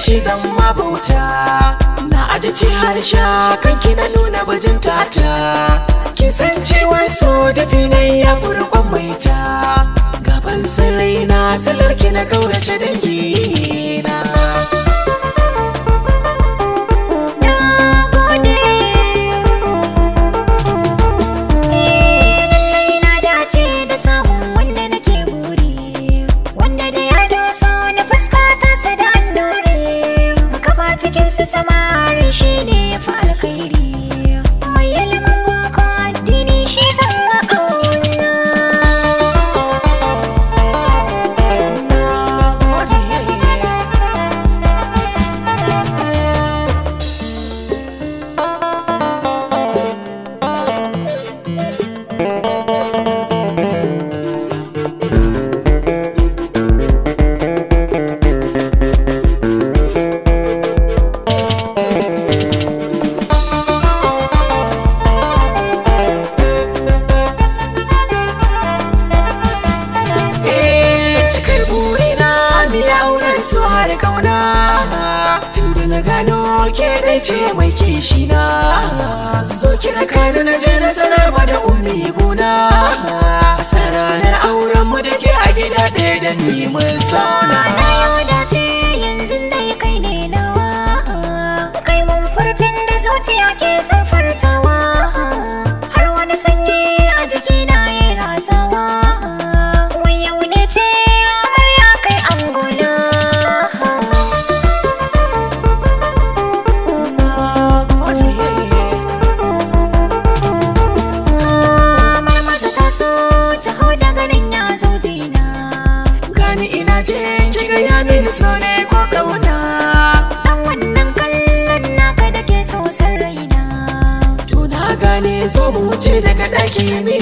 shi zama bauta na ajiye harsha kanki na nuna bajinta ta kin san cewa so da finai ya furkon maita gaban sarai na salarki na kaurace dangi na cikin su samari shi ne ya fi alkhairi mai ilimin boko addini shi zan ƙauna. su har kauna tun da na gano ke dai ce mai kishi na so kira kani na je na sanarwa da ummi guna a ranar auren mu da ke a gida ɗaya da ni mun sauna na yau dace yanzu dai kai ne nawa kai mun furcin da zuciya ke son furtawa har wani sanyi a jikina ya ratsawa wai yau ne ce amarya kai angona. Gani ina je ki ga ya mini so ne ko kauna dan wannan kallon naka da ke so san raina to na gane zo mu wuce daga ɗaki mi